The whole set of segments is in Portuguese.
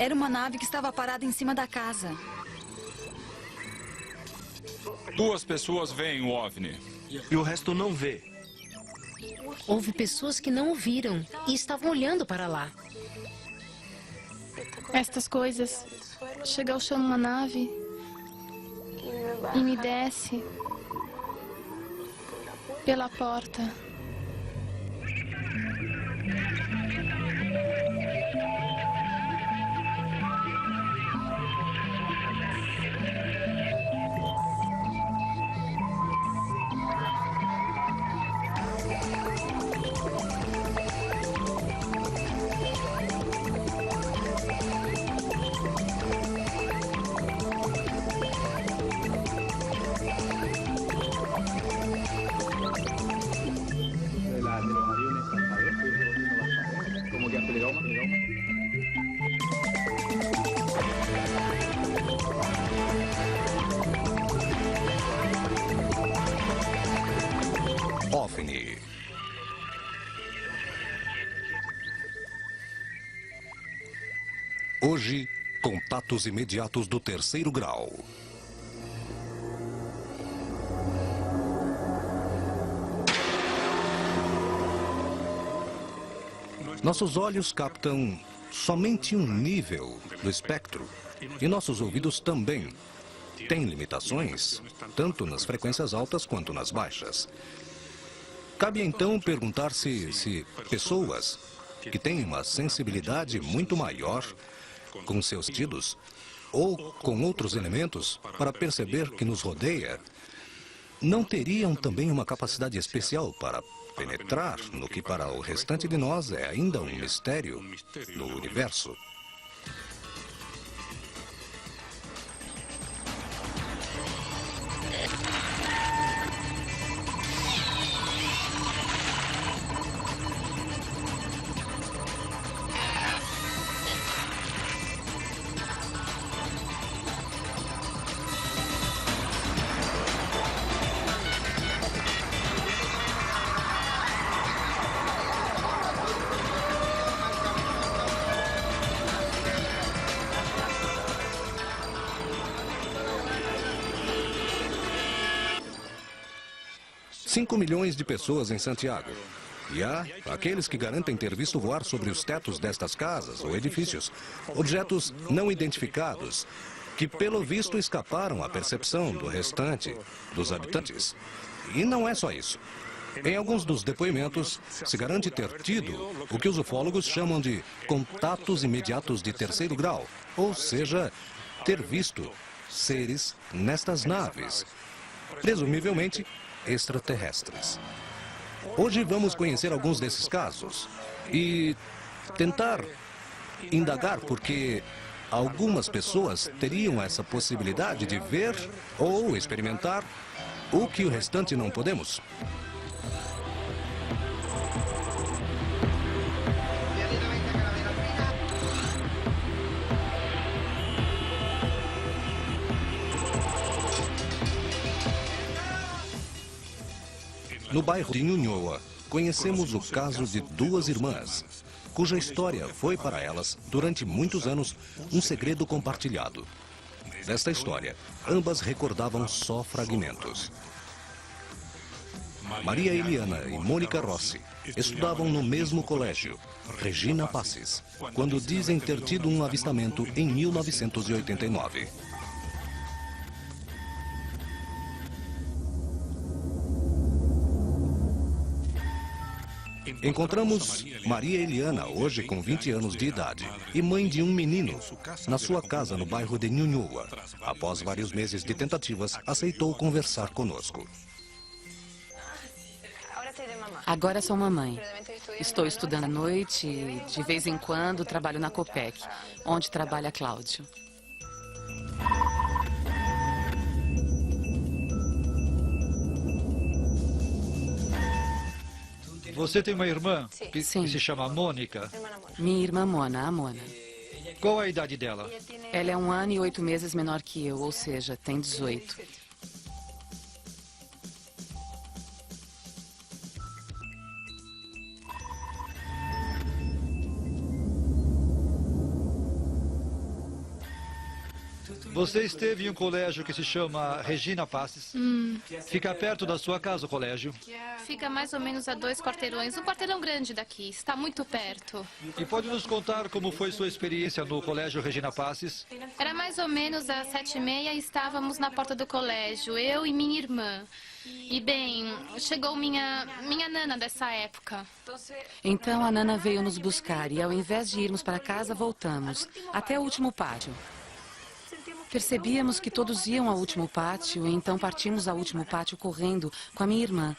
Era uma nave que estava parada em cima da casa. 2 pessoas veem o OVNI. E o resto não vê. Houve pessoas que não o viram e estavam olhando para lá. Estas coisas. Chega ao chão numa nave e me desce pela porta. OVNI. Hoje, contatos imediatos do 3º grau. Nossos olhos captam somente um nível do espectro e nossos ouvidos também têm limitações, tanto nas frequências altas quanto nas baixas. Cabe então perguntar se pessoas que têm uma sensibilidade muito maior com seus sentidos ou com outros elementos para perceber que nos rodeia, não teriam também uma capacidade especial para penetrar no que para o restante de nós é ainda um mistério no universo. Cinco milhões de pessoas em Santiago. E há aqueles que garantem ter visto voar sobre os tetos destas casas ou edifícios objetos não identificados que, pelo visto, escaparam à percepção do restante dos habitantes. E não é só isso. Em alguns dos depoimentos, se garante ter tido o que os ufólogos chamam de contatos imediatos de 3º grau, ou seja, ter visto seres nestas naves, presumivelmente extraterrestres. Hoje vamos conhecer alguns desses casos e tentar indagar porque algumas pessoas teriam essa possibilidade de ver ou experimentar o que o restante não podemos. No bairro de Ñuñoa, conhecemos o caso de 2 irmãs, cuja história foi para elas, durante muitos anos, um segredo compartilhado. Desta história, ambas recordavam só fragmentos. Maria Eliana e Mônica Rossi estudavam no mesmo colégio, Regina Passes, quando dizem ter tido um avistamento em 1989. Encontramos Maria Eliana, hoje com 20 anos de idade, e mãe de um menino, na sua casa no bairro de Ñuñoa. Após vários meses de tentativas, aceitou conversar conosco. Agora sou mamãe. Estou estudando à noite e, de vez em quando, trabalho na Copec, onde trabalha Cláudio. Você tem uma irmã que Sim. se chama Mônica. Minha irmã Mona, a Mona. Qual a idade dela? Ela é 1 ano e 8 meses menor que eu, ou seja, tem 18. Você esteve em um colégio que se chama Regina Passes. Fica perto da sua casa o colégio. Fica mais ou menos a 2 quarteirões. Um quarteirão grande daqui. Está muito perto. E pode nos contar como foi sua experiência no colégio Regina Passes? Era mais ou menos às 7h30 e estávamos na porta do colégio, eu e minha irmã. E bem, chegou minha nana dessa época. Então a Nana veio nos buscar e ao invés de irmos para casa, voltamos até o último pátio. Percebíamos que todos iam ao último pátio, e então partimos ao último pátio correndo com a minha irmã.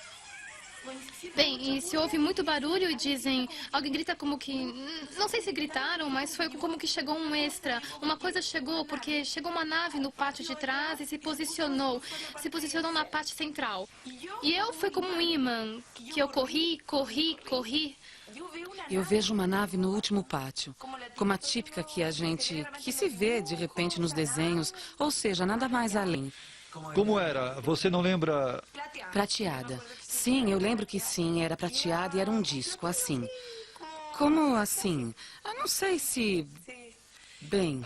Bem, e se houve muito barulho e dizem, alguém grita como que, não sei se gritaram, mas foi como que chegou um extra. Uma coisa chegou, porque chegou uma nave no pátio de trás e se posicionou na parte central. E eu fui como um imã, que eu corri. Eu vejo uma nave no último pátio, como a típica que se vê de repente nos desenhos, ou seja, nada mais além. Como era? Você não lembra? Prateada. Sim, eu lembro que sim, era prateada e era um disco, assim. Como assim? Eu não sei se... Bem,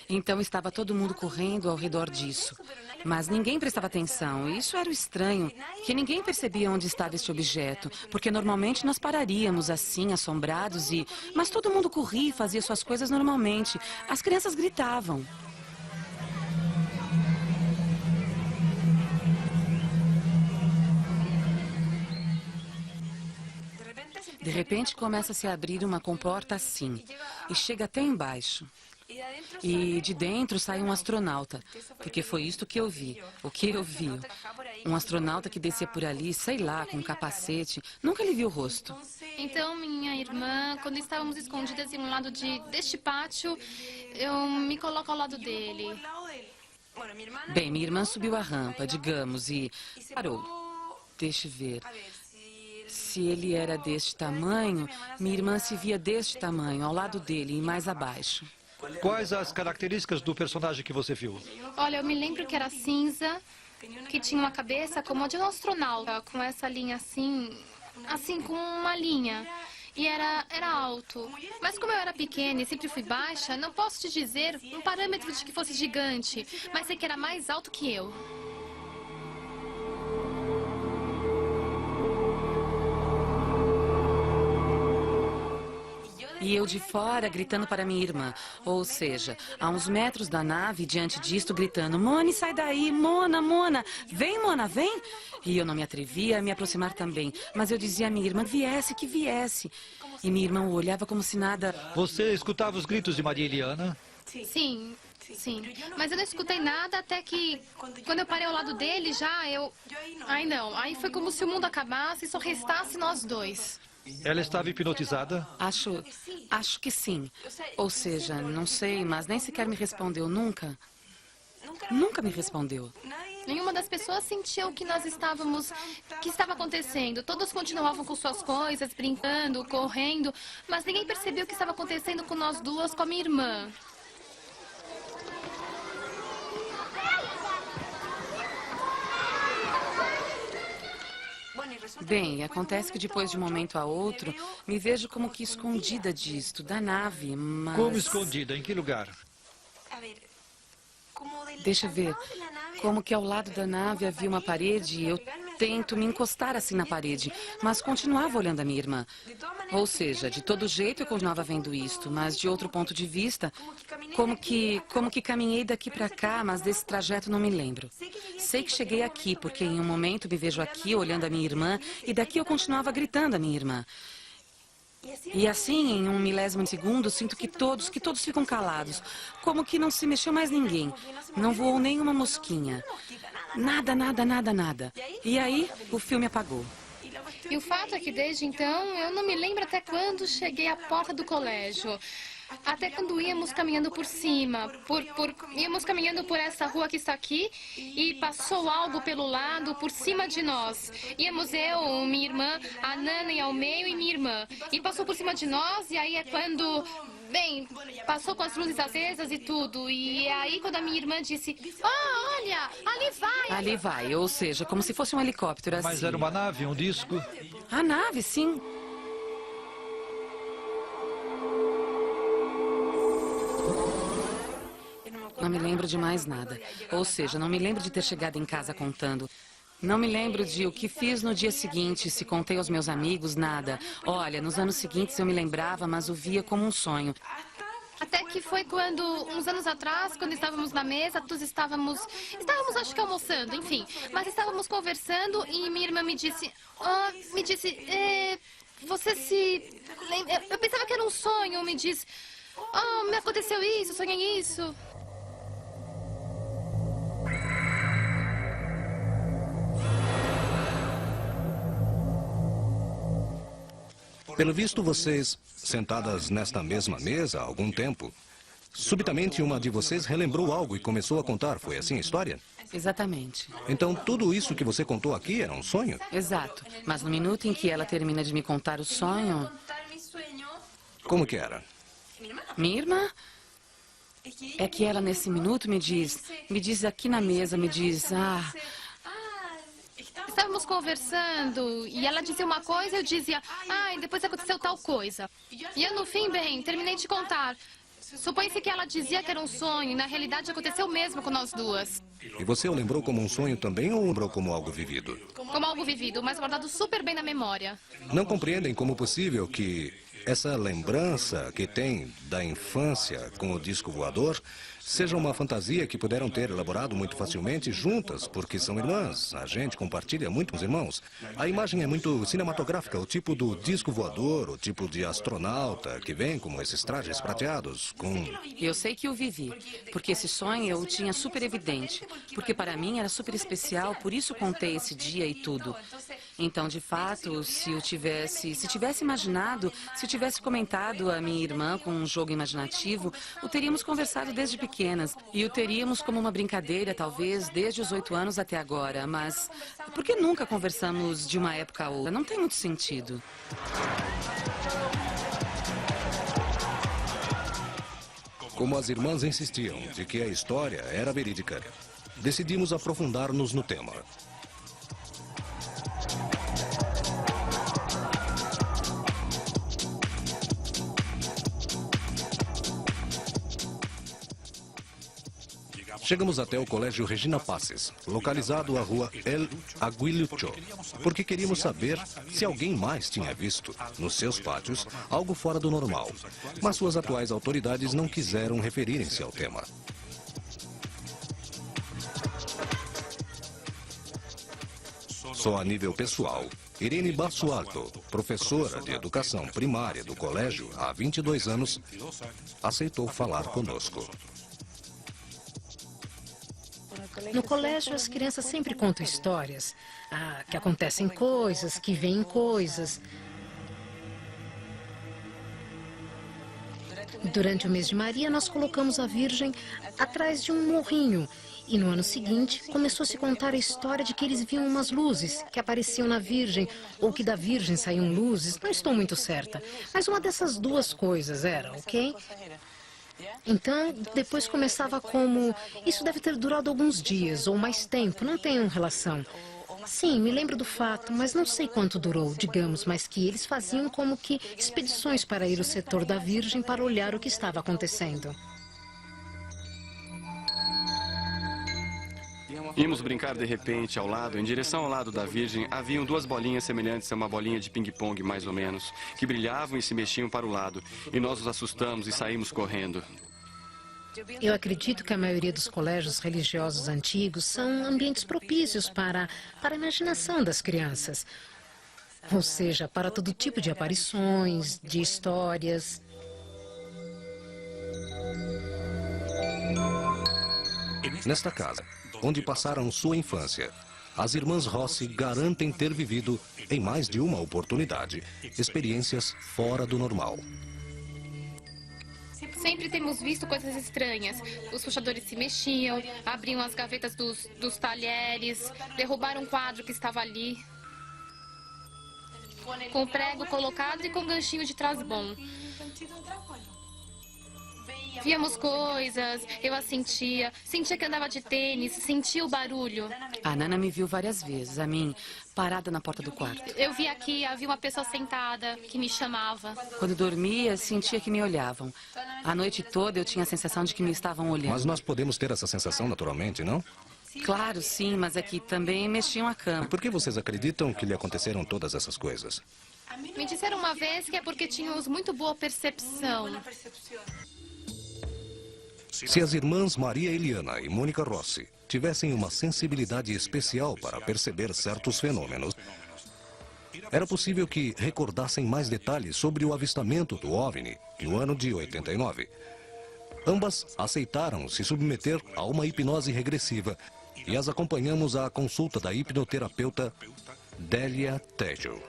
então estava todo mundo correndo ao redor disso. Mas ninguém prestava atenção, e isso era o estranho, que ninguém percebia onde estava este objeto, porque normalmente nós pararíamos assim, assombrados, mas todo mundo corria e fazia suas coisas normalmente. As crianças gritavam. De repente começa a se abrir uma comporta assim, e chega até embaixo. E de dentro sai um astronauta, porque foi isto que eu vi, o que eu vi. Um astronauta que descia por ali, sei lá, com um capacete, nunca lhe vi o rosto. Então, minha irmã, quando estávamos escondidas em um lado deste pátio, eu me coloco ao lado dele. Bem, minha irmã subiu a rampa, digamos, e parou. Deixa eu ver. Se ele era deste tamanho, minha irmã se via deste tamanho, ao lado dele e mais abaixo. Quais as características do personagem que você viu? Olha, eu me lembro que era cinza, que tinha uma cabeça como a de um astronauta, com essa linha assim com uma linha. E era alto. Mas como eu era pequena e sempre fui baixa, não posso te dizer um parâmetro de que fosse gigante, mas sei que era mais alto que eu. E eu de fora gritando para minha irmã, ou seja, a uns metros da nave, diante disto, gritando, Mone, sai daí, Mona, vem, Mona, vem. E eu não me atrevia a me aproximar também, mas eu dizia à minha irmã que viesse. E minha irmã olhava como se nada... Você escutava os gritos de Maria Eliana? Sim. Mas eu não escutei nada até que, quando eu parei ao lado dele, Aí não, aí foi como se o mundo acabasse e só restasse nós dois. Ela estava hipnotizada? Acho que sim. Ou seja, não sei, mas nem sequer me respondeu nunca. Nunca me respondeu. Nenhuma das pessoas sentiu que que estava acontecendo. Todos continuavam com suas coisas, brincando, correndo, mas ninguém percebeu o que estava acontecendo com nós duas, com a minha irmã. Bem, acontece que depois de um momento a outro, me vejo como que escondida disto, da nave, mas... Como escondida? Em que lugar? Deixa eu ver. Como que ao lado da nave havia uma parede e eu tento me encostar assim na parede, mas continuava olhando a minha irmã. Ou seja, de todo jeito eu continuava vendo isto, mas de outro ponto de vista, como que caminhei daqui para cá, mas desse trajeto não me lembro. Sei que cheguei aqui, porque em um momento me vejo aqui olhando a minha irmã e daqui eu continuava gritando a minha irmã. E assim, em um milésimo de segundo, sinto que todos ficam calados, como que não se mexeu mais ninguém. Não voou nenhuma mosquinha. Nada. E aí, o filme apagou. E o fato é que desde então, eu não me lembro até quando cheguei à porta do colégio. Até quando íamos caminhando por cima, íamos caminhando por essa rua que está aqui e passou algo pelo lado, por cima de nós. Íamos eu, minha irmã, a Nana ao meio e minha irmã. E passou por cima de nós e aí é quando... Bem, passou com as luzes acesas e tudo. E aí quando a minha irmã disse, olha, ali vai. Ali vai, ou seja, como se fosse um helicóptero assim. Mas era uma nave, um disco? A nave, sim. Não me lembro de mais nada. Ou seja, não me lembro de ter chegado em casa contando. Não me lembro de o que fiz no dia seguinte, se contei aos meus amigos, nada. Olha, nos anos seguintes eu me lembrava, mas o via como um sonho. Até que foi quando, uns anos atrás, quando estávamos na mesa, todos estávamos acho que almoçando, enfim. Mas estávamos conversando e minha irmã me disse, você se lembra? Eu pensava que era um sonho, me disse, me aconteceu isso, sonhei isso. Pelo visto, vocês, sentadas nesta mesma mesa há algum tempo, subitamente uma de vocês relembrou algo e começou a contar. Foi assim a história? Exatamente. Então, tudo isso que você contou aqui era um sonho? Exato. Mas no minuto em que ela termina de me contar o sonho... Como que era? Minha irmã? É que ela, nesse minuto, me diz aqui na mesa, Estávamos conversando e ela dizia uma coisa, eu dizia, e depois aconteceu tal coisa. E eu, no fim, bem, terminei de contar. Supõe-se que ela dizia que era um sonho e, na realidade, aconteceu mesmo com nós duas. E você o lembrou como um sonho também ou lembrou como algo vivido? Como algo vivido, mas guardado super bem na memória. Não compreendem como possível que essa lembrança que tem da infância com o disco voador seja uma fantasia que puderam ter elaborado muito facilmente juntas, porque são irmãs. A gente compartilha muito com os irmãos. A imagem é muito cinematográfica, o tipo do disco voador, o tipo de astronauta que vem com esses trajes prateados, com... Eu sei que o vivi, porque esse sonho eu o tinha super evidente, porque para mim era super especial, por isso contei esse dia e tudo. Então, de fato, se tivesse imaginado, se eu tivesse comentado a minha irmã com um jogo imaginativo, o teríamos conversado desde pequenas. E o teríamos como uma brincadeira, talvez, desde os 8 anos até agora. Mas por que nunca conversamos de uma época a outra? Não tem muito sentido. Como as irmãs insistiam de que a história era verídica, decidimos aprofundar-nos no tema. Chegamos até o Colégio Regina Passes, localizado à rua El Aguilucho, porque queríamos saber se alguém mais tinha visto, nos seus pátios, algo fora do normal. Mas suas atuais autoridades não quiseram referirem-se ao tema. Só a nível pessoal, Irene Basualto, professora de educação primária do colégio há 22 anos, aceitou falar conosco. No colégio, as crianças sempre contam histórias. Que acontecem coisas, que veem coisas. Durante o mês de Maria, nós colocamos a Virgem atrás de um morrinho. E no ano seguinte, começou a se contar a história de que eles viam umas luzes que apareciam na Virgem, ou que da Virgem saíam luzes. Não estou muito certa. Mas uma dessas duas coisas era, ok? Então, depois começava como... Isso deve ter durado alguns dias ou mais tempo, não tem relação. Sim, me lembro do fato, mas não sei quanto durou, digamos, mas que eles faziam como que expedições para ir ao setor da Virgem para olhar o que estava acontecendo. Íamos brincar de repente ao lado, em direção ao lado da Virgem, haviam duas bolinhas semelhantes a uma bolinha de ping-pong, mais ou menos, que brilhavam e se mexiam para o lado, e nós os assustamos e saímos correndo. Eu acredito que a maioria dos colégios religiosos antigos são ambientes propícios para a imaginação das crianças. Ou seja, para todo tipo de aparições, de histórias. Nesta casa, onde passaram sua infância, as irmãs Rossi garantem ter vivido, em mais de uma oportunidade, experiências fora do normal. Sempre temos visto coisas estranhas. Os puxadores se mexiam, abriam as gavetas dos talheres, derrubaram um quadro que estava ali, com prego colocado e com ganchinho de trás bom. Víamos coisas, eu as sentia que andava de tênis, sentia o barulho. A Nana me viu várias vezes, a mim, parada na porta do quarto. Eu vi aqui, havia uma pessoa sentada que me chamava. Quando dormia, sentia que me olhavam. A noite toda eu tinha a sensação de que me estavam olhando. Mas nós podemos ter essa sensação naturalmente, não? Claro, sim, mas é que também mexiam a cama. Por que vocês acreditam que lhe aconteceram todas essas coisas? Me disseram uma vez que é porque tínhamos muito boa percepção. Se as irmãs Maria Eliana e Mônica Rossi tivessem uma sensibilidade especial para perceber certos fenômenos, era possível que recordassem mais detalhes sobre o avistamento do OVNI no ano de 89. Ambas aceitaram se submeter a uma hipnose regressiva e as acompanhamos à consulta da hipnoterapeuta Délia Tejo.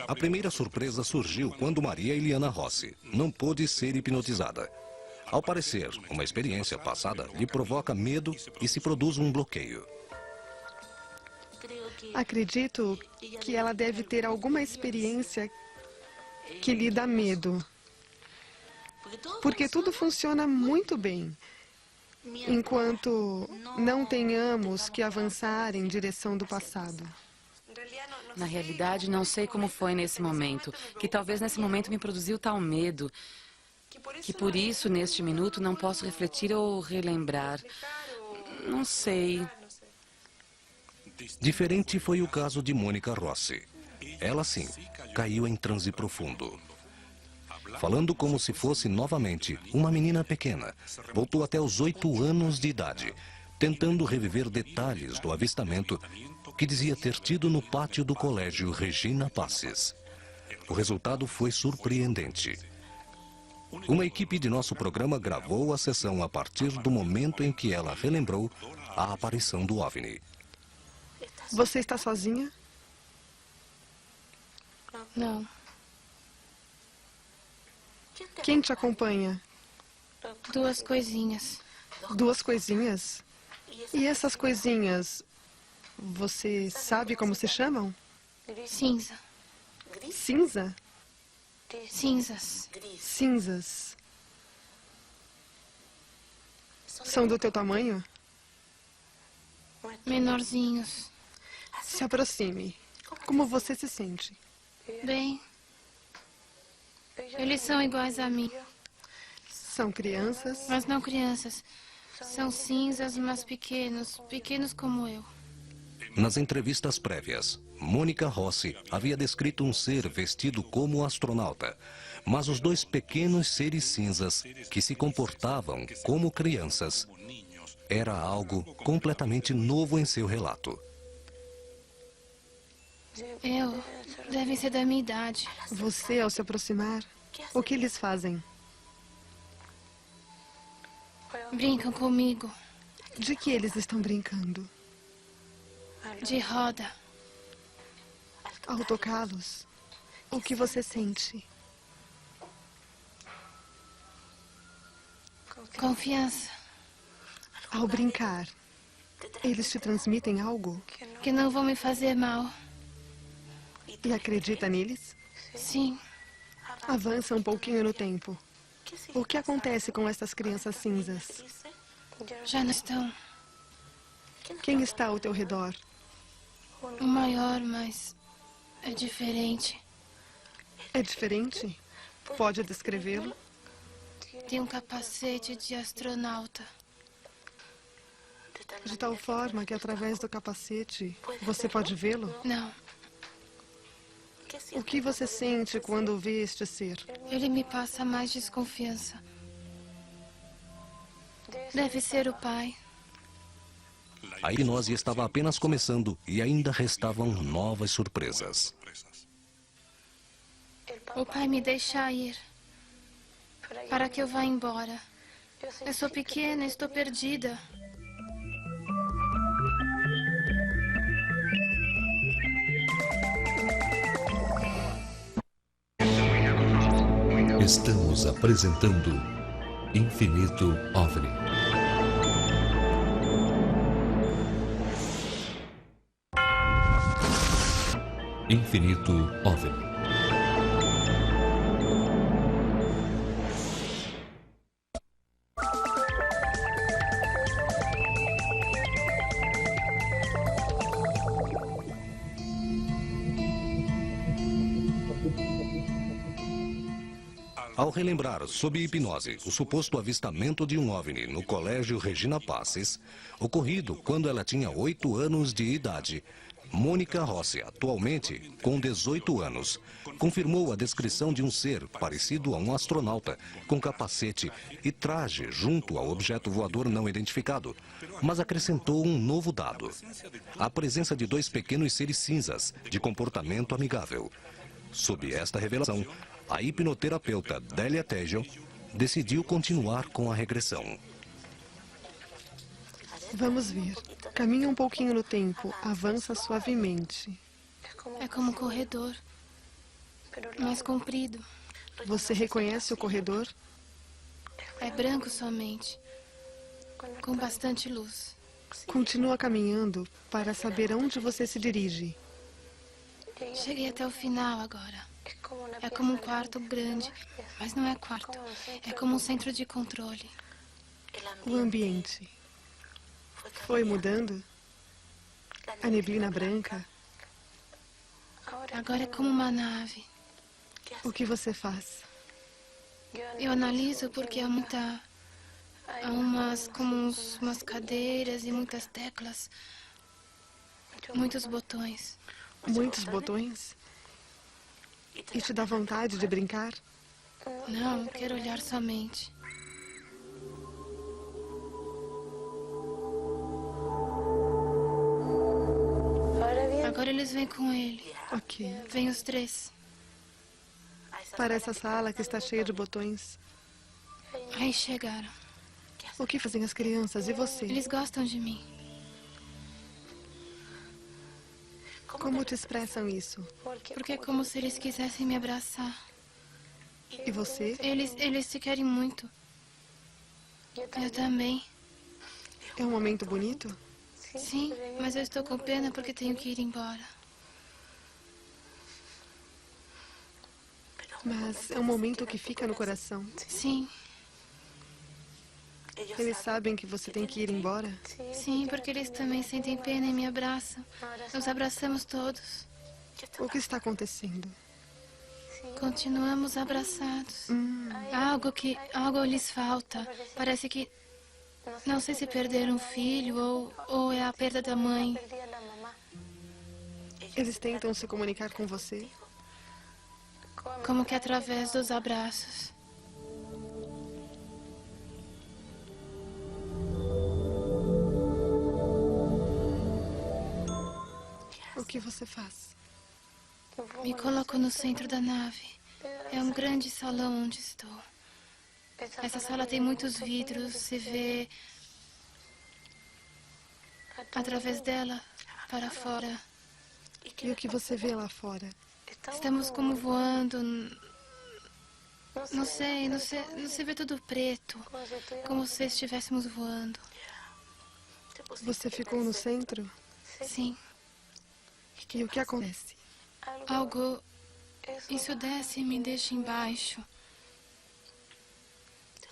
A primeira surpresa surgiu quando Maria Eliana Rossi não pôde ser hipnotizada. Ao parecer, uma experiência passada lhe provoca medo e se produz um bloqueio. Acredito que ela deve ter alguma experiência que lhe dá medo. Porque tudo funciona muito bem, enquanto não tenhamos que avançar em direção do passado. Na realidade, não sei como foi nesse momento, que talvez nesse momento me produziu tal medo, que por isso, neste minuto, não posso refletir ou relembrar. Não sei. Diferente foi o caso de Mônica Rossi. Ela, sim, caiu em transe profundo. Falando como se fosse novamente uma menina pequena, voltou até os 8 anos de idade, tentando reviver detalhes do avistamento que dizia ter tido no pátio do colégio Regina Passes. O resultado foi surpreendente. Uma equipe de nosso programa gravou a sessão a partir do momento em que ela relembrou a aparição do OVNI. Você está sozinha? Não. Quem te acompanha? 2 coisinhas. 2 coisinhas? E essas coisinhas, você sabe como se chamam? Cinza. Cinza? Cinzas. Cinzas. São do teu tamanho? Menorzinhos. Se aproxime. Como você se sente? Bem, eles são iguais a mim, São crianças? mas não crianças. São cinzas, mas pequenos, pequenos como eu. Nas entrevistas prévias, Mônica Rossi havia descrito um ser vestido como astronauta, mas os 2 pequenos seres cinzas, que se comportavam como crianças, era algo completamente novo em seu relato. Devem ser da minha idade. Você, ao se aproximar, o que eles fazem? Brincam comigo. De que eles estão brincando? De roda. Ao tocá-los, o que você sente? Confiança. Ao brincar, eles te transmitem algo? Que não vão me fazer mal. E acredita neles? Sim. Avança um pouquinho no tempo. O que acontece com essas crianças cinzas? Já não estão. Quem está ao teu redor? O maior, mas é diferente. É diferente? Pode descrevê-lo? Tem um capacete de astronauta. De tal forma que através do capacete você pode vê-lo? Não, O que você sente quando vê este ser? ele me passa mais desconfiança. Deve ser o pai. A hipnose estava apenas começando e ainda restavam novas surpresas. O pai me deixa ir. Para que eu vá embora. Eu sou pequena, estou perdida. Estamos apresentando Infinito OVNI. Infinito OVNI. Ao relembrar, sob hipnose, o suposto avistamento de um OVNI no Colégio Regina Passes, ocorrido quando ela tinha 8 anos de idade, Mônica Rossi, atualmente com 18 anos, confirmou a descrição de um ser parecido a um astronauta, com capacete e traje junto ao objeto voador não identificado, mas acrescentou um novo dado: a presença de 2 pequenos seres cinzas, de comportamento amigável. Sob esta revelação, a hipnoterapeuta Délia Tejo decidiu continuar com a regressão. Vamos ver. Caminha um pouquinho no tempo. Avança suavemente. É como um corredor, mais comprido. Você reconhece o corredor? É branco somente, com bastante luz. Continua caminhando para saber aonde você se dirige. Cheguei até o final agora. É como um quarto grande, mas não é quarto. É como um centro de controle. O ambiente foi mudando? A neblina branca? Agora é como uma nave. O que você faz? Eu analiso porque há umas cadeiras e muitas teclas, muitos botões. Muitos botões? E te dá vontade de brincar? Não, quero olhar somente. Agora eles vêm com ele. Ok. Vêm os 3. Para essa sala que está cheia de botões. Aí chegaram. O que fazem as crianças e você? Eles gostam de mim. Como te expressam isso? Porque é como se eles quisessem me abraçar. E você? Eles se querem muito. Eu também. É um momento bonito? Sim, mas eu estou com pena porque tenho que ir embora. Mas é um momento que fica no coração. Sim. Eles sabem que você tem que ir embora? Sim, porque eles também sentem pena e me abraçam. Nos abraçamos todos. O que está acontecendo? Continuamos abraçados. Algo lhes falta. Parece que... Não sei se perderam um filho ou é a perda da mãe. Eles tentam se comunicar com você? Como que através dos abraços. O que você faz? Me coloco no centro da nave. É um grande salão onde estou. Essa sala tem muitos vidros. Se vê através dela para fora. E o que você vê lá fora? Estamos como voando. Não sei, se vê tudo preto. Como se estivéssemos voando. Você ficou no centro? Sim. E o que acontece? Algo... Isso desce e me deixa embaixo.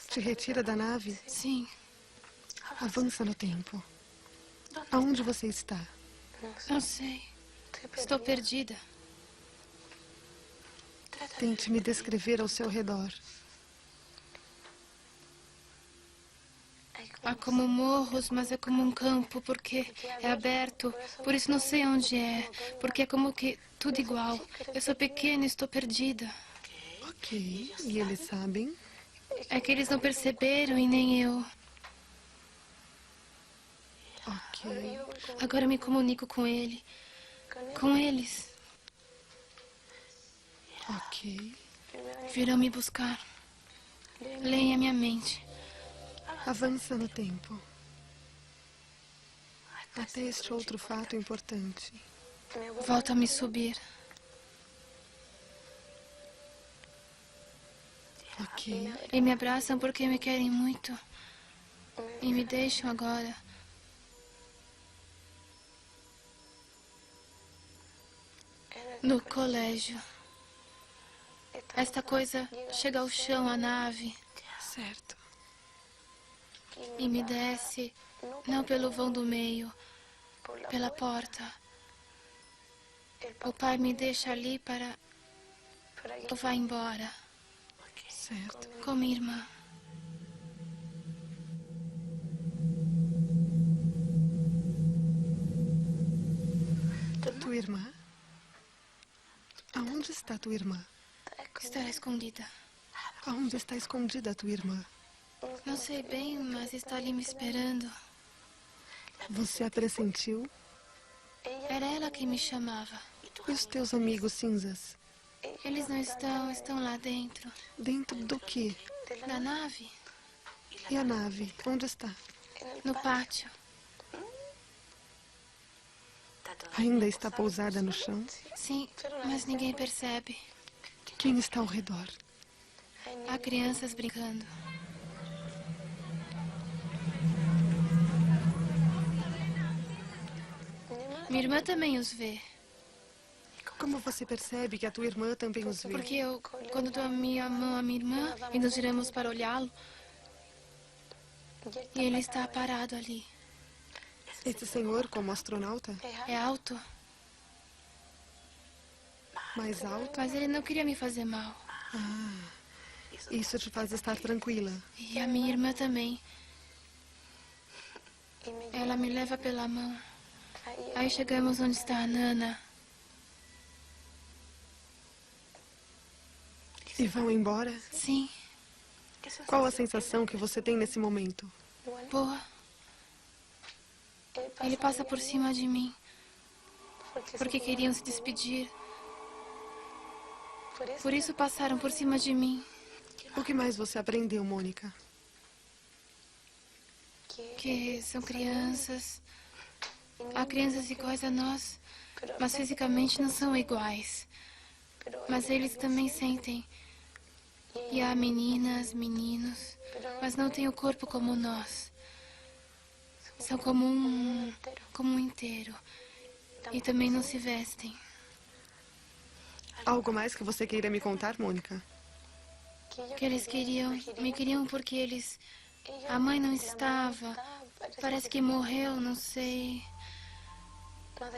Te retira da nave? Sim. Avança no tempo. Aonde você está? Não sei. Estou perdida. Tente me descrever ao seu redor. Há como morros, mas é como um campo, porque é aberto. Por isso não sei onde é, porque é como que tudo igual. Eu sou pequena e estou perdida. Ok. E eles sabem? É que eles não perceberam e nem eu. Ok. Agora eu me comunico com ele. Com eles. Ok. Virão me buscar. Leem a minha mente. Avança no tempo. Até este outro fato importante. Volta a me subir. Ok. E me abraçam porque me querem muito. E me deixam agora. No colégio. Esta coisa chega ao chão, a nave, Certo. e me desce, não pelo vão do meio, pela porta. O pai me deixa ali para eu vá embora, Certo. com minha irmã. Tua irmã? Aonde está tua irmã? Estará escondida. Aonde está escondida a tua irmã? Não sei bem, mas está ali me esperando. Você a pressentiu? Era ela que me chamava. E os teus amigos cinzas? Eles não estão lá dentro. Dentro do quê? Da nave, E a nave? Onde está? no pátio. Ainda está pousada no chão? Sim, mas ninguém percebe. Quem está ao redor? Há crianças brincando. Minha irmã também os vê. Como você percebe que a tua irmã também os vê? Porque eu, quando dou a minha mão à minha irmã e nos giramos para olhá-lo, e ele está parado ali. Esse senhor, como astronauta? É alto, Mais alto? mas ele não queria me fazer mal. Isso te faz estar tranquila. E a minha irmã também. Ela me leva pela mão. Aí chegamos onde está a Nana. E vão embora? Sim, Qual a sensação que você tem nesse momento? boa. Ele passa por cima de mim, porque queriam se despedir. Por isso passaram por cima de mim. O que mais você aprendeu, Mônica? Que são crianças. Há crianças iguais a nós, mas fisicamente não são iguais. Mas eles também sentem. E há meninas, meninos, mas não têm o corpo como nós. São como um inteiro. E também não se vestem. Algo mais que você queira me contar, Mônica? Que eles me queriam porque eles... A mãe não estava. Parece que morreu, não sei.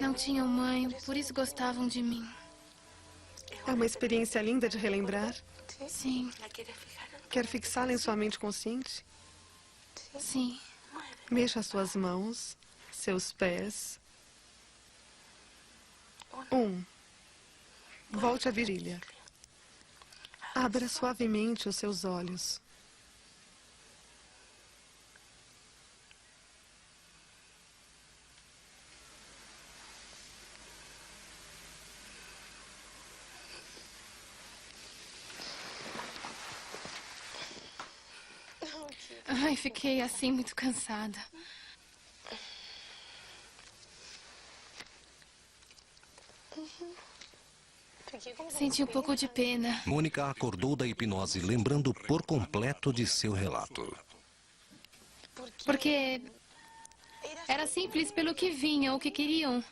Não tinham mãe, por isso gostavam de mim. É uma experiência linda de relembrar. Sim, Quer fixá-la em sua mente consciente? sim. Mexa suas mãos, seus pés. 1. Volte à vigília. Abra suavemente os seus olhos. Ai, fiquei assim muito cansada. Senti um pouco de pena. Mônica acordou da hipnose, lembrando por completo de seu relato. Porque era simples pelo que vinham, o que queriam.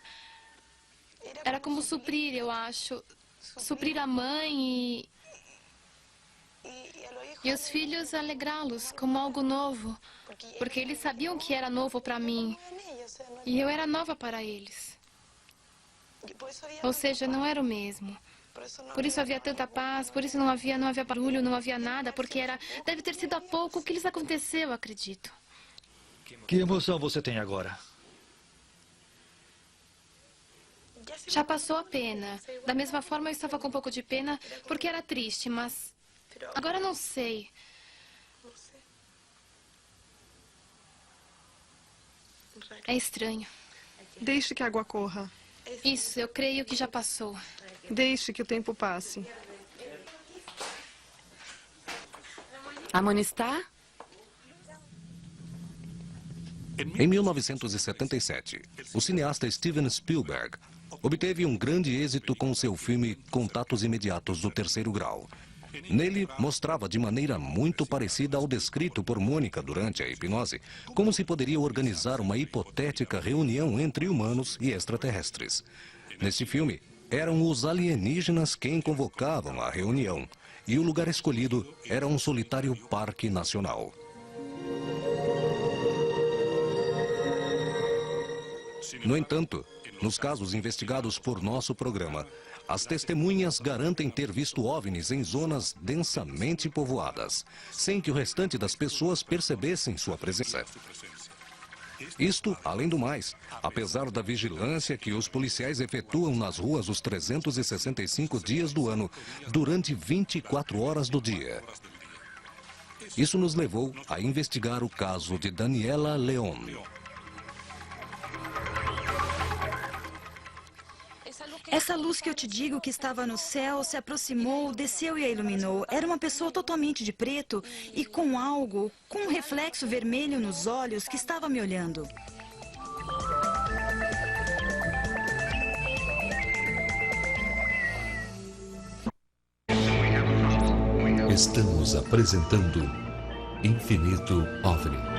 Era como suprir, eu acho. Suprir a mãe e os filhos alegrá-los como algo novo. Porque eles sabiam que era novo para mim. E eu era nova para eles. Ou seja, não era o mesmo. Por isso havia tanta paz, por isso não havia barulho, não havia nada, porque deve ter sido há pouco que lhes aconteceu, acredito. Que emoção você tem agora? Já passou a pena. Da mesma forma, eu estava com um pouco de pena porque era triste, mas agora não sei. É estranho. Deixe que a água corra. Isso, eu creio que já passou. Deixe que o tempo passe. A Moni está? Em 1977, o cineasta Steven Spielberg obteve um grande êxito com seu filme Contatos Imediatos do Terceiro Grau. Nele, mostrava de maneira muito parecida ao descrito por Mônica durante a hipnose, como se poderia organizar uma hipotética reunião entre humanos e extraterrestres. Neste filme, Eram os alienígenas quem convocavam a reunião, e o lugar escolhido era um solitário parque nacional. No entanto, nos casos investigados por nosso programa, as testemunhas garantem ter visto OVNIs em zonas densamente povoadas, sem que o restante das pessoas percebessem sua presença. Isto, além do mais, apesar da vigilância que os policiais efetuam nas ruas os 365 dias do ano, durante 24 horas do dia. Isso nos levou a investigar o caso de Daniela León. Essa luz que eu te digo que estava no céu se aproximou, desceu e a iluminou. Era uma pessoa totalmente de preto e com algo, com um reflexo vermelho nos olhos que estava me olhando. Estamos apresentando Infinito OVNI.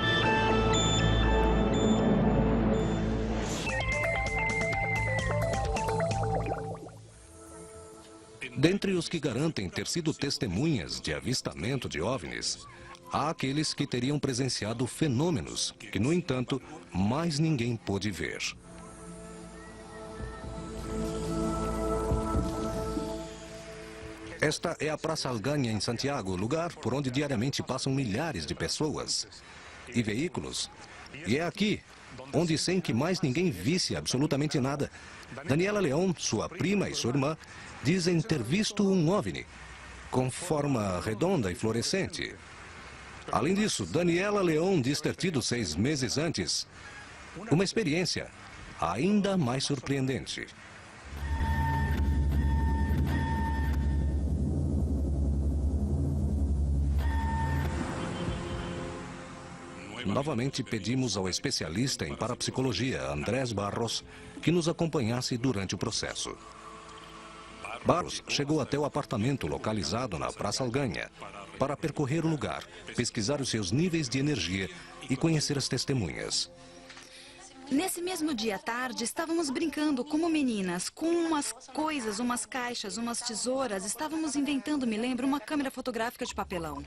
Dentre os que garantem ter sido testemunhas de avistamento de OVNIs, há aqueles que teriam presenciado fenômenos que, no entanto, mais ninguém pôde ver. Esta é a Praça Algaña, em Santiago, lugar por onde diariamente passam milhares de pessoas e veículos. E é aqui, onde sem que mais ninguém visse absolutamente nada, Daniela León, sua prima e sua irmã, dizem ter visto um OVNI, com forma redonda e fluorescente. Além disso, Daniela León diz ter tido 6 meses antes uma experiência ainda mais surpreendente. Novamente pedimos ao especialista em parapsicologia, Andrés Barros, que nos acompanhasse durante o processo. Barros chegou até o apartamento localizado na Praça Algaña para percorrer o lugar, pesquisar os seus níveis de energia e conhecer as testemunhas. Nesse mesmo dia à tarde, estávamos brincando como meninas, com umas coisas, umas caixas, umas tesouras. Estávamos inventando, me lembro, uma câmera fotográfica de papelão.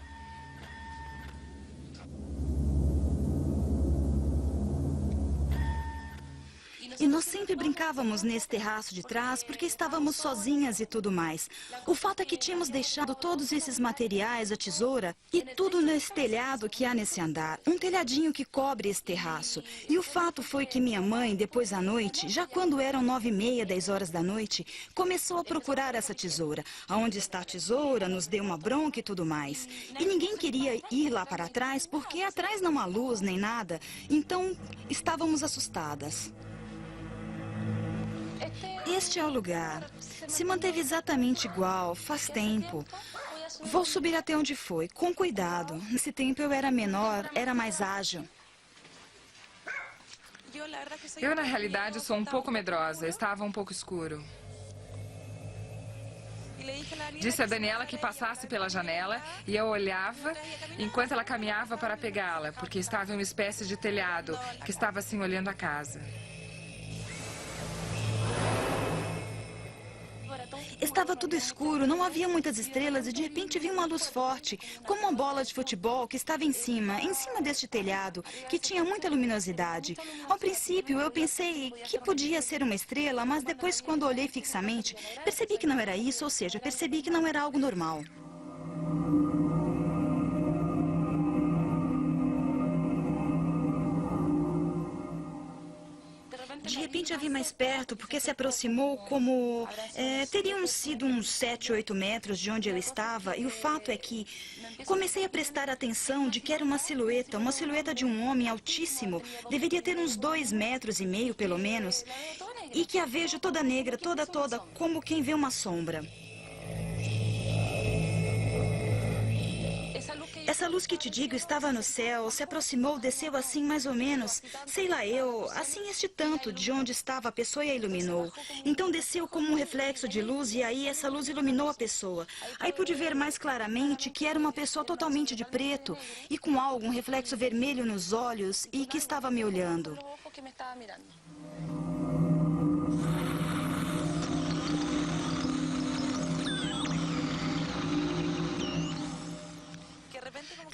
E nós sempre brincávamos nesse terraço de trás porque estávamos sozinhas e tudo mais. O fato é que tínhamos deixado todos esses materiais, a tesoura e tudo nesse telhado que há nesse andar. Um telhadinho que cobre esse terraço. E o fato foi que minha mãe, depois à noite, já quando eram 9h30, 10 horas da noite, começou a procurar essa tesoura. Aonde está a tesoura, nos deu uma bronca e tudo mais. E ninguém queria ir lá para trás porque atrás não há luz nem nada. Então estávamos assustadas. Este é o lugar. Se manteve exatamente igual, faz tempo. Vou subir até onde foi, com cuidado. Nesse tempo eu era menor, era mais ágil. Eu, na realidade, sou um pouco medrosa. Estava um pouco escuro. Disse a Daniela que passasse pela janela e eu olhava enquanto ela caminhava para pegá-la, porque estava em uma espécie de telhado que estava assim olhando a casa. Estava tudo escuro, não havia muitas estrelas e de repente vi uma luz forte, como uma bola de futebol que estava em cima deste telhado, que tinha muita luminosidade. Ao princípio eu pensei que podia ser uma estrela, mas depois quando olhei fixamente, percebi que não era isso, ou seja, percebi que não era algo normal. De repente a vi mais perto, porque se aproximou como... teriam sido uns 7, 8 metros de onde eu estava, e o fato é que comecei a prestar atenção de que era uma silhueta de um homem altíssimo, deveria ter uns 2,5 metros pelo menos, e que a vejo toda negra, toda, como quem vê uma sombra. Essa luz que te digo estava no céu, se aproximou, desceu assim mais ou menos, sei lá eu, assim este tanto de onde estava a pessoa e a iluminou. Então desceu como um reflexo de luz e aí essa luz iluminou a pessoa. Aí pude ver mais claramente que era uma pessoa totalmente de preto e com algo, um reflexo vermelho nos olhos e que estava me olhando.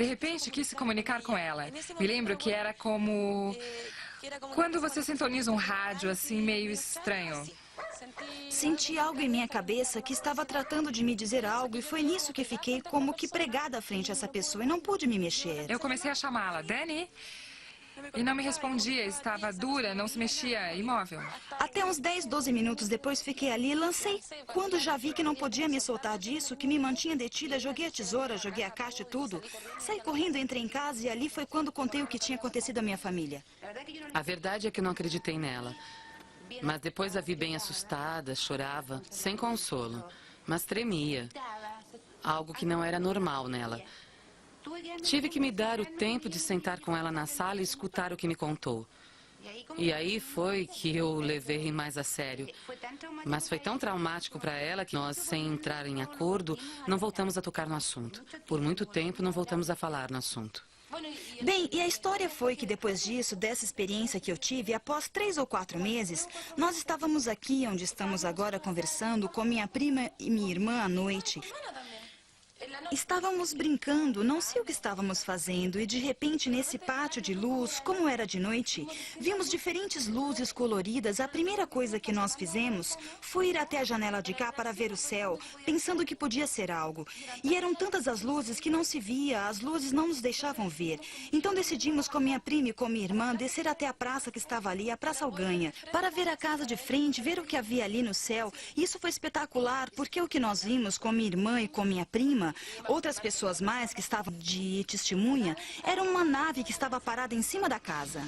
De repente, quis se comunicar com ela. Me lembro que era como quando você sintoniza um rádio assim meio estranho. Senti algo em minha cabeça que estava tratando de me dizer algo e foi nisso que fiquei como que pregada frente a essa pessoa e não pude me mexer. Eu comecei a chamá-la, Dani, e não me respondia, estava dura, não se mexia, imóvel. Até uns 10, 12 minutos depois fiquei ali e lancei. Quando já vi que não podia me soltar disso, que me mantinha detida, joguei a tesoura, joguei a caixa e tudo. Saí correndo, entrei em casa e ali foi quando contei o que tinha acontecido à minha família. A verdade é que eu não acreditei nela. Mas depois a vi bem assustada, chorava, sem consolo, mas tremia. Algo que não era normal nela. Tive que me dar o tempo de sentar com ela na sala e escutar o que me contou. E aí foi que eu levei mais a sério. Mas foi tão traumático para ela que nós, sem entrar em acordo, não voltamos a tocar no assunto. Por muito tempo não voltamos a falar no assunto. Bem, e a história foi que depois disso, dessa experiência que eu tive, após 3 ou 4 meses, nós estávamos aqui onde estamos agora conversando com minha prima e minha irmã à noite. Estávamos brincando, não sei o que estávamos fazendo, e de repente nesse pátio de luz, como era de noite, vimos diferentes luzes coloridas. A primeira coisa que nós fizemos foi ir até a janela de cá para ver o céu, pensando que podia ser algo. E eram tantas as luzes que não se via, as luzes não nos deixavam ver. Então decidimos com minha prima e com minha irmã descer até a praça que estava ali, a Praça Alganha, para ver a casa de frente, ver o que havia ali no céu. Isso foi espetacular, porque o que nós vimos com minha irmã e com minha prima, outras pessoas mais que estavam de testemunha, era uma nave que estava parada em cima da casa.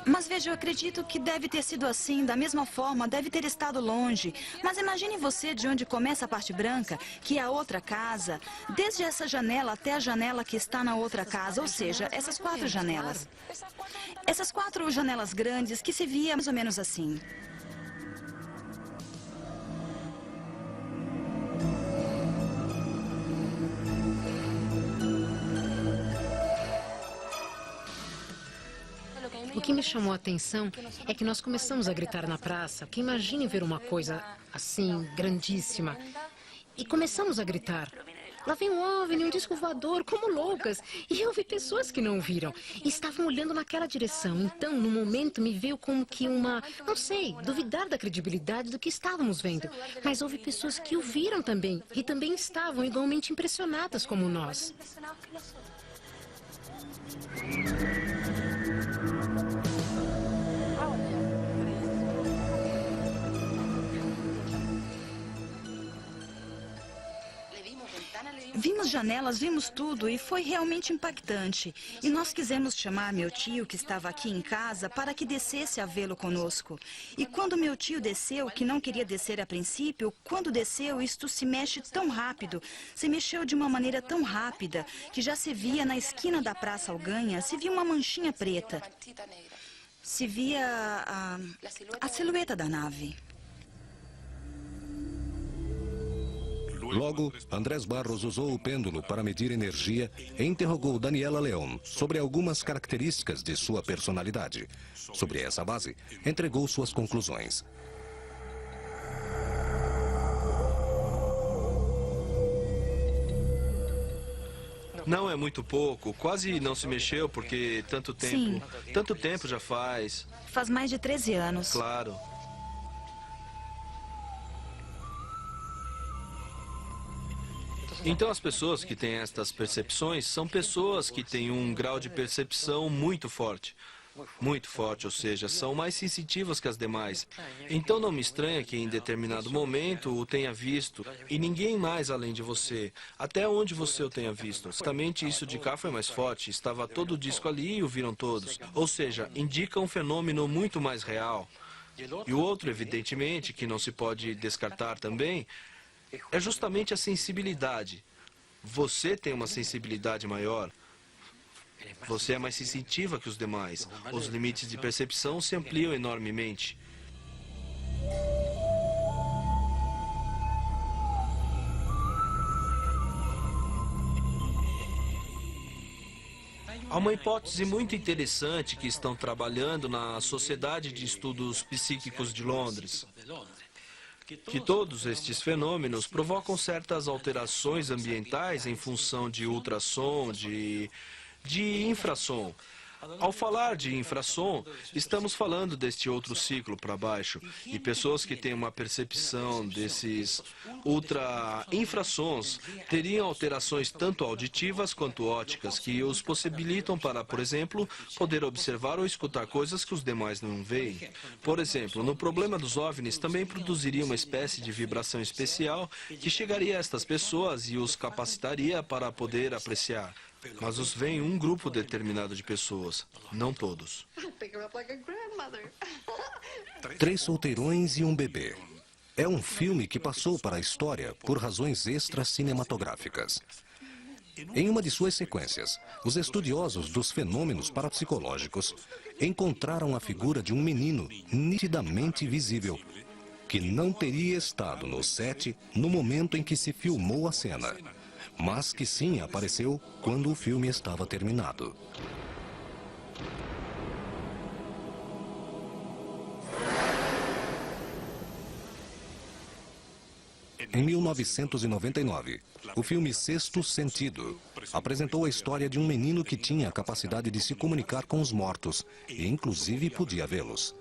Mas veja, eu acredito que deve ter sido assim, da mesma forma, deve ter estado longe. Mas imagine você de onde começa a parte branca, que é a outra casa, desde essa janela até a janela que está na outra casa, ou seja, essas 4 janelas. Essas 4 janelas grandes que se via mais ou menos assim. O que me chamou a atenção é que nós começamos a gritar na praça, que imagine ver uma coisa assim, grandíssima. E começamos a gritar. Lá vem um OVNI, um disco voador, como loucas. E eu vi pessoas que não viram. E estavam olhando naquela direção. Então, no momento, me veio como que não sei, duvidar da credibilidade do que estávamos vendo. Mas houve pessoas que o viram também. E também estavam igualmente impressionadas como nós. Vimos janelas, vimos tudo e foi realmente impactante. E nós quisemos chamar meu tio, que estava aqui em casa, para que descesse a vê-lo conosco. E quando meu tio desceu, que não queria descer a princípio, quando desceu, isto se mexe tão rápido, se mexeu de uma maneira tão rápida, que já se via na esquina da Praça Alganha, se via uma manchinha preta. Se via a silhueta da nave. Logo, Andrés Barros usou o pêndulo para medir energia e interrogou Daniela León sobre algumas características de sua personalidade. Sobre essa base, entregou suas conclusões. Não é muito pouco, quase não se mexeu porque tanto tempo já faz. Faz mais de 13 anos. Claro. Então as pessoas que têm estas percepções são pessoas que têm um grau de percepção muito forte, ou seja, são mais sensitivas que as demais. Então não me estranha que em determinado momento o tenha visto e ninguém mais além de você, até onde você o tenha visto. Certamente isso de cá foi mais forte, estava todo o disco ali e o viram todos, ou seja, indica um fenômeno muito mais real. E o outro, evidentemente, que não se pode descartar também, é justamente a sensibilidade. Você tem uma sensibilidade maior. Você é mais sensitiva que os demais. Os limites de percepção se ampliam enormemente. Há uma hipótese muito interessante que estão trabalhando na Sociedade de Estudos Psíquicos de Londres, que todos estes fenômenos provocam certas alterações ambientais em função de ultrassom, de infrassom. Ao falar de infrassom, estamos falando deste outro ciclo para baixo, e pessoas que têm uma percepção desses ultra-infrassons teriam alterações tanto auditivas quanto ópticas, que os possibilitam para, por exemplo, poder observar ou escutar coisas que os demais não veem. Por exemplo, no problema dos OVNIs também produziria uma espécie de vibração especial que chegaria a estas pessoas e os capacitaria para poder apreciar. Mas os vem um grupo determinado de pessoas, não todos. 3 solteirões e um bebê. É um filme que passou para a história por razões extracinematográficas. Em uma de suas sequências, os estudiosos dos fenômenos parapsicológicos encontraram a figura de um menino nitidamente visível, que não teria estado no set no momento em que se filmou a cena, mas que sim apareceu quando o filme estava terminado. Em 1999, o filme Sexto Sentido apresentou a história de um menino que tinha a capacidade de se comunicar com os mortos e inclusive podia vê-los.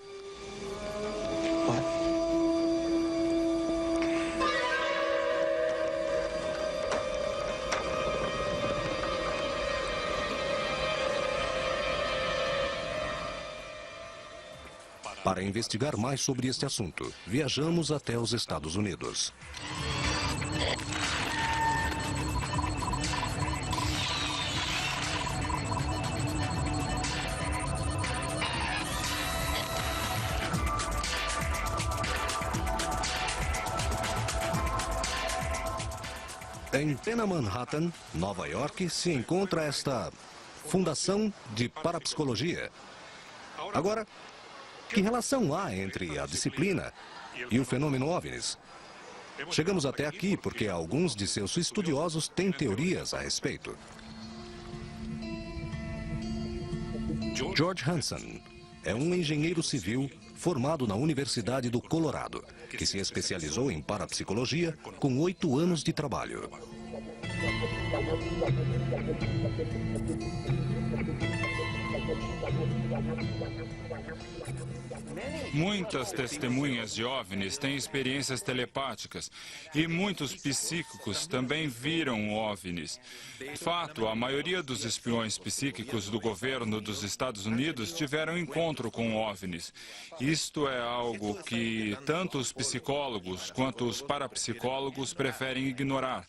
Para investigar mais sobre este assunto, viajamos até os Estados Unidos. Em plena Manhattan, Nova York, se encontra esta Fundação de Parapsicologia. Agora, que relação há entre a disciplina e o fenômeno OVNIs? Chegamos até aqui porque alguns de seus estudiosos têm teorias a respeito. George Hansen é um engenheiro civil formado na Universidade do Colorado, que se especializou em parapsicologia com 8 anos de trabalho. Muitas testemunhas de OVNIs têm experiências telepáticas e muitos psíquicos também viram OVNIs. De fato, a maioria dos espiões psíquicos do governo dos Estados Unidos tiveram encontro com OVNIs. Isto é algo que tanto os psicólogos quanto os parapsicólogos preferem ignorar.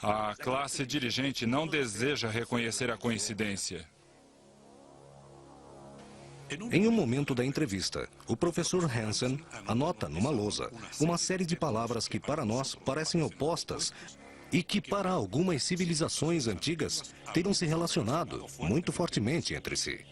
A classe dirigente não deseja reconhecer a coincidência. Em um momento da entrevista, o professor Hansen anota numa lousa uma série de palavras que para nós parecem opostas e que para algumas civilizações antigas teriam se relacionado muito fortemente entre si.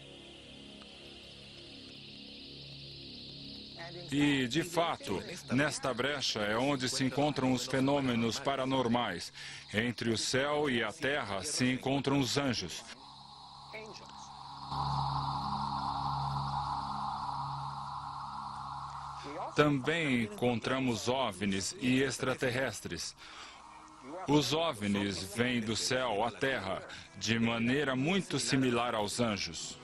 E, de fato, nesta brecha é onde se encontram os fenômenos paranormais. Entre o céu e a terra se encontram os anjos. Também encontramos OVNIs e extraterrestres. Os OVNIs vêm do céu à terra de maneira muito similar aos anjos.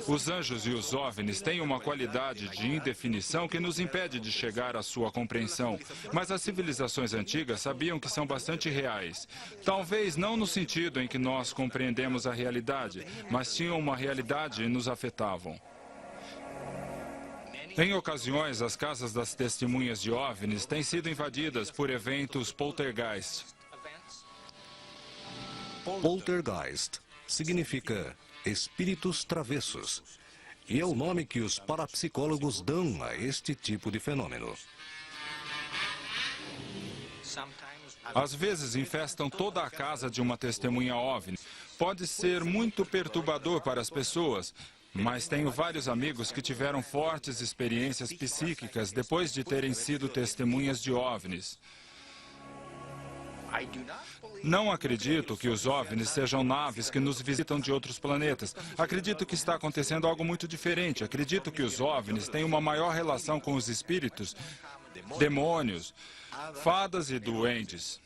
Os anjos e os OVNIs têm uma qualidade de indefinição que nos impede de chegar à sua compreensão, mas as civilizações antigas sabiam que são bastante reais. Talvez não no sentido em que nós compreendemos a realidade, mas tinham uma realidade e nos afetavam. Em ocasiões, as casas das testemunhas de OVNIs têm sido invadidas por eventos poltergeist. Poltergeist significa espíritos travessos, e é o nome que os parapsicólogos dão a este tipo de fenômeno. Às vezes infestam toda a casa de uma testemunha OVNI. Pode ser muito perturbador para as pessoas, mas tenho vários amigos que tiveram fortes experiências psíquicas depois de terem sido testemunhas de OVNIs. Não acredito que os OVNIs sejam naves que nos visitam de outros planetas. Acredito que está acontecendo algo muito diferente. Acredito que os OVNIs têm uma maior relação com os espíritos, demônios, fadas e duendes.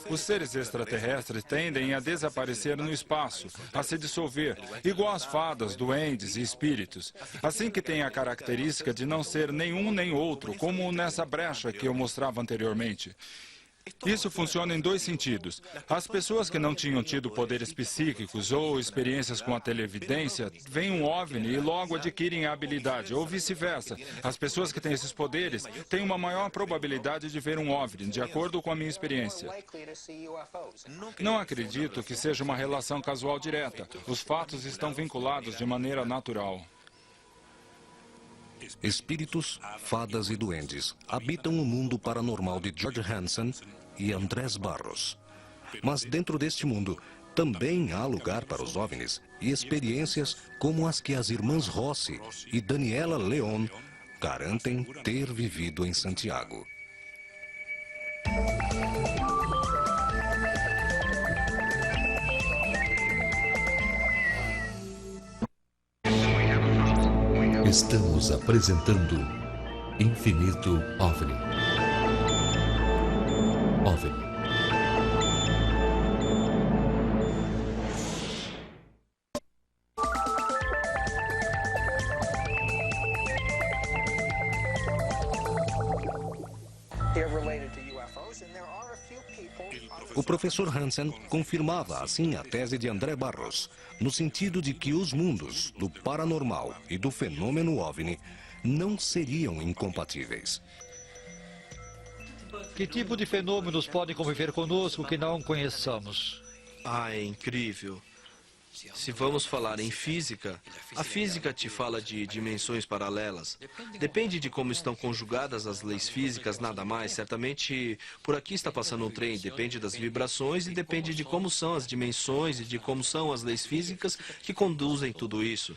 Os seres extraterrestres tendem a desaparecer no espaço, a se dissolver, igual as fadas, duendes e espíritos. Assim que tem a característica de não ser nenhum nem outro, como nessa brecha que eu mostrava anteriormente. Isso funciona em dois sentidos. As pessoas que não tinham tido poderes psíquicos ou experiências com a televidência, veem um OVNI e logo adquirem a habilidade, ou vice-versa. As pessoas que têm esses poderes têm uma maior probabilidade de ver um OVNI, de acordo com a minha experiência. Não acredito que seja uma relação casual direta. Os fatos estão vinculados de maneira natural. Espíritos, fadas e duendes habitam o mundo paranormal de George Hansen e Andrés Barros. Mas dentro deste mundo também há lugar para os OVNIs e experiências como as que as irmãs Rossi e Daniela Leon garantem ter vivido em Santiago. Estamos apresentando Infinito OVNI. OVNI. O professor Hansen confirmava assim a tese de André Barros, no sentido de que os mundos do paranormal e do fenômeno OVNI não seriam incompatíveis. Que tipo de fenômenos podem conviver conosco que não conheçamos? É incrível. Se vamos falar em física, a física te fala de dimensões paralelas. Depende de como estão conjugadas as leis físicas, nada mais. Certamente, por aqui está passando um trem. Depende das vibrações e depende de como são as dimensões e de como são as leis físicas que conduzem tudo isso.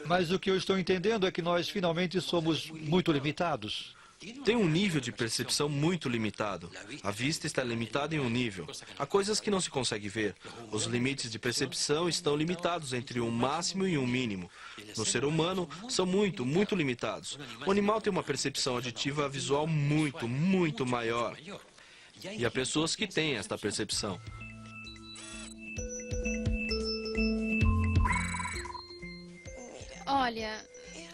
Mas o que eu estou entendendo é que nós finalmente somos muito limitados. Tem um nível de percepção muito limitado. A vista está limitada em um nível. Há coisas que não se consegue ver. Os limites de percepção estão limitados entre um máximo e um mínimo. No ser humano, são muito limitados. O animal tem uma percepção auditiva visual muito maior. E há pessoas que têm esta percepção. Olha,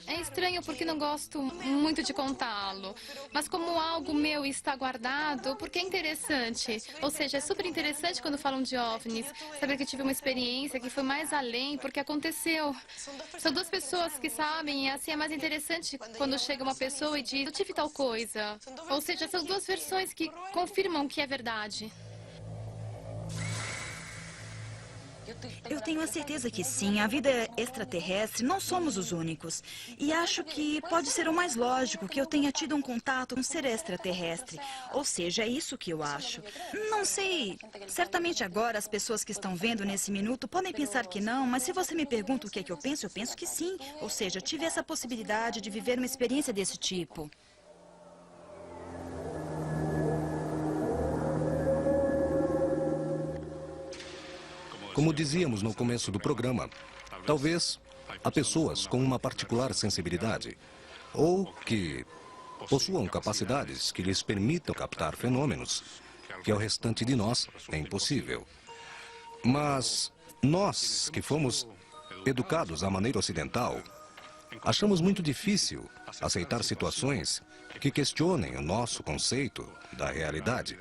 é estranho porque não gosto muito de contá-lo, mas como algo meu está guardado, porque é interessante. Ou seja, é super interessante quando falam de OVNIs, saber que eu tive uma experiência que foi mais além, porque aconteceu. São duas pessoas que sabem, e assim é mais interessante quando chega uma pessoa e diz, eu tive tal coisa. Ou seja, são duas versões que confirmam que é verdade. Eu tenho a certeza que sim, a vida extraterrestre não somos os únicos. E acho que pode ser o mais lógico que eu tenha tido um contato com um ser extraterrestre. Ou seja, é isso que eu acho. Não sei, certamente agora as pessoas que estão vendo nesse minuto podem pensar que não, mas se você me pergunta o que é que eu penso que sim. Ou seja, tive essa possibilidade de viver uma experiência desse tipo. Como dizíamos no começo do programa, talvez há pessoas com uma particular sensibilidade ou que possuam capacidades que lhes permitam captar fenômenos que ao restante de nós é impossível. Mas nós, que fomos educados à maneira ocidental, achamos muito difícil aceitar situações que questionem o nosso conceito da realidade.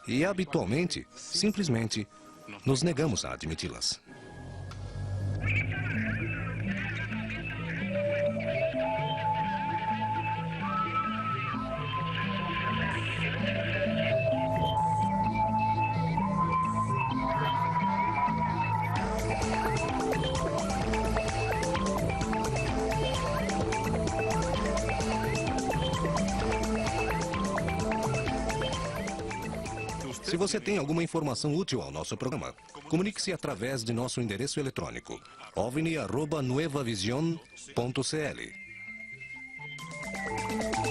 E habitualmente, simplesmente, nos negamos a admiti-las. Se você tem alguma informação útil ao nosso programa, comunique-se através de nosso endereço eletrônico ovni@nuevavision.cl.